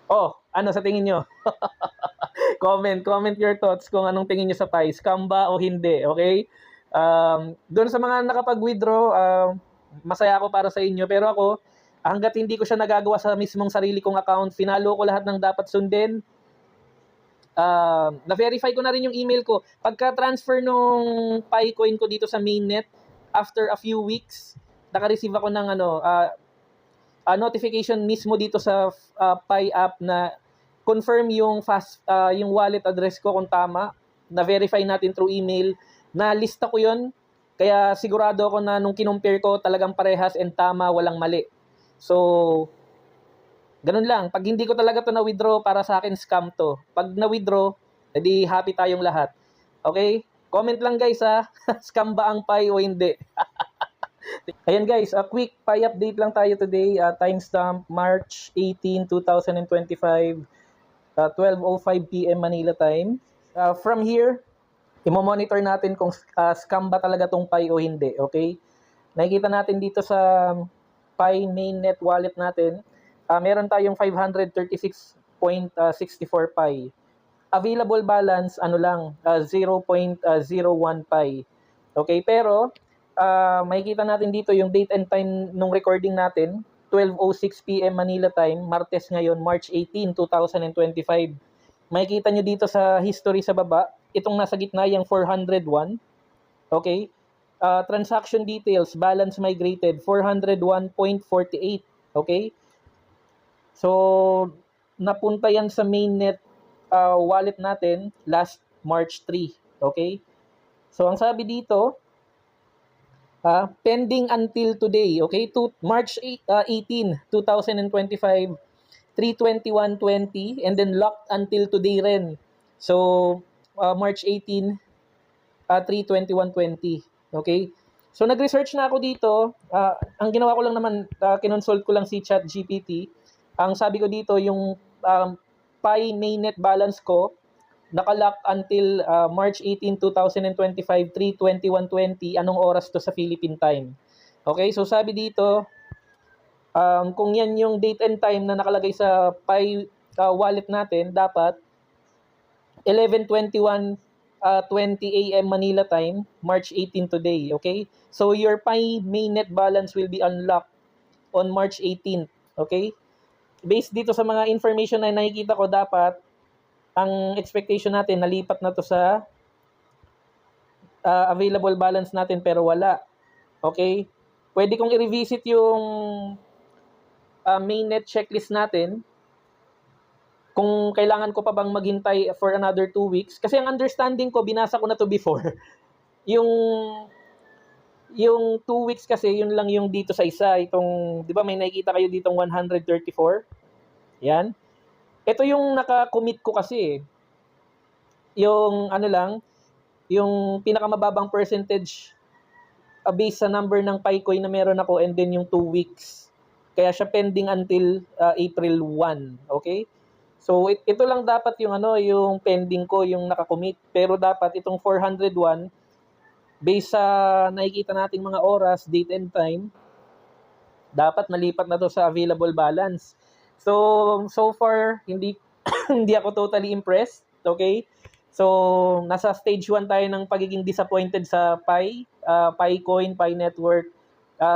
Oh, ano sa tingin nyo? Comment your thoughts kung anong tingin nyo sa Pi. Scam ba o hindi, okay? Doon sa mga nakapag-withdraw, masaya ako para sa inyo. Pero ako, hanggat hindi ko siya nagagawa sa mismong sarili kong account, finalo ko lahat ng dapat sundin. Na-verify ko na rin yung email ko. Pagka-transfer nung Pi coin ko dito sa mainnet, after a few weeks, naka-receive ako ng notification mismo dito sa Pi app na confirm yung wallet address ko kung tama, na-verify natin through email, na lista ko yon. Kaya sigurado ako na nung kinumpare ko talagang parehas and tama, walang mali. So, ganun lang. Pag hindi ko talaga to na-withdraw, para sa akin scam to. Pag na-withdraw, edi happy tayong lahat. Okay? Comment lang guys ha. Scam ba ang Pi o hindi? Ayan guys, a quick Pi update lang tayo today. Timestamp March 18, 2025, 12:05 PM Manila time. From here, i-monitor natin kung scam ba talaga tong Pi o hindi, okay? Nakikita natin dito sa Pi mainnet wallet natin, meron tayong 536.64 Pi. Available balance, ano lang, 0.01 Pi. Okay, pero makikita natin dito yung date and time nung recording natin, 12:06 PM Manila time, Martes ngayon, March 18, 2025. Makikita nyo dito sa history sa baba, itong nasa gitna yung 401. Okay? Transaction details, balance migrated, 401.48. Okay? So, napunta yan sa mainnet wallet natin last March 3. Okay? So, ang sabi dito, pending until today, okay? To March 18, 2025, 3:21:20, and then locked until today rin. So, March 18, 3:21:20. Okay? So, nag-research na ako dito. Ang ginawa ko lang naman, kinonsult ko lang si ChatGPT. Ang sabi ko dito, yung Pi mainnet balance ko, nakalock until March 18, 2025, 3:21:20. Anong oras to sa Philippine time? Okay? So, sabi dito, kung yan yung date and time na nakalagay sa Pi wallet natin, dapat 11:21 20 AM Manila time, March 18 today, okay? So your Pi mainnet balance will be unlocked on March 18th, okay? Based dito sa mga information na nakikita ko, dapat ang expectation natin nalipat na to sa available balance natin, pero wala. Okay? Pwede kong i-revisit yung mainnet checklist natin kung kailangan ko pa bang maghintay for another 2 weeks. Kasi ang understanding ko, binasa ko na to before, yung 2 weeks kasi, yun lang yung dito sa isa. Itong, di ba may nakikita kayo ditong 134? Yan. Ito yung naka-commit ko kasi. Yung ano lang, yung pinakamababang percentage based sa number ng Picoin na meron ako, and then yung 2 weeks. Kaya siya pending until April 1. Okay? So, ito lang dapat yung yung pending ko, yung nakakommit. Pero dapat itong 401, based sa nakikita nating mga oras, date and time, dapat nalipat na to sa available balance. So far, hindi hindi ako totally impressed. Okay? So, nasa stage 1 tayo ng pagiging disappointed sa Picoin, Pi Network.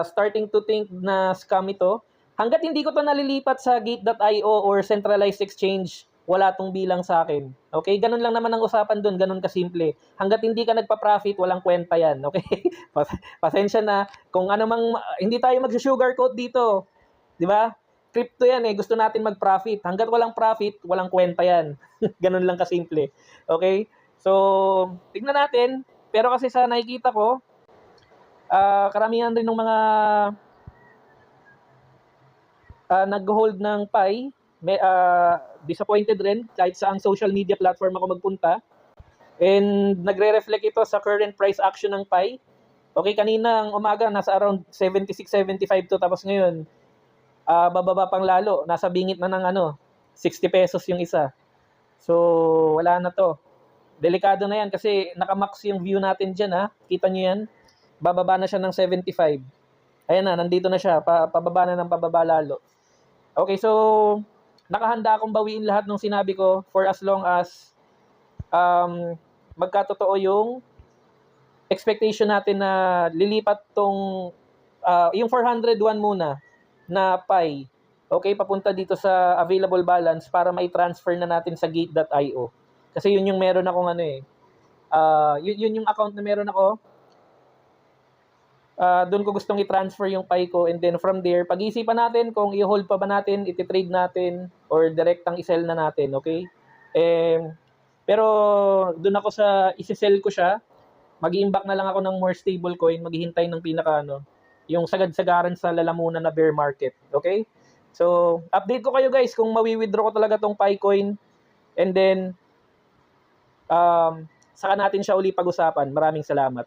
Starting to think na scam ito. Hanggat hindi ko to nalilipat sa Gate.io or centralized exchange, wala tong bilang sa akin. Okay? Ganun lang naman ang usapan doon, ganun kasimple. Hanggat hindi ka nagpa-profit, walang kwenta yan. Okay? Pasensya na. Kung ano mang, hindi tayo mag-sugarcoat dito. Di ba? Crypto yan eh. Gusto natin mag-profit. Hanggat walang profit, walang kwenta yan. Ganun lang kasimple. Okay? So, tignan natin. Pero kasi sa nakikita ko, karamihan rin ng mga nag-hold ng Pi, disappointed rin kahit sa ang social media platform ako magpunta. And nagre-reflect ito sa current price action ng Pi. Okay, kanina ang umaga nasa around 76, 75 to, tapos ngayon bababa pang lalo, nasa bingit na ng 60 pesos yung isa. So wala na to. Delikado na yan kasi nakamax yung view natin dyan ha. Kita nyo yan? Bababa na siya ng 75. Ayan na, nandito na siya. Pababa na ng pababa lalo. Okay, so nakahanda akong bawiin lahat ng sinabi ko for as long as magkatotoo yung expectation natin na lilipat tong yung 401 muna na Pi, okay, papunta dito sa available balance para mai-transfer na natin sa gate.io. Kasi yun yung meron akong yun yung account na meron ako. Doon ko gustong i-transfer yung Pi ko, and then from there, pag-iisipan natin kung i-hold pa ba natin, iti-trade natin, or direktang i-sell na natin, okay? Pero doon ako sa isi-sell ko siya, mag-i-imbak na lang ako ng more stable coin, maghihintay ng yung sagad-sagaran sa lalamunan na bear market, okay? So, update ko kayo guys kung mawi-withdraw ko talaga tong Pi coin, and then saka natin siya uli pag-usapan. Maraming salamat.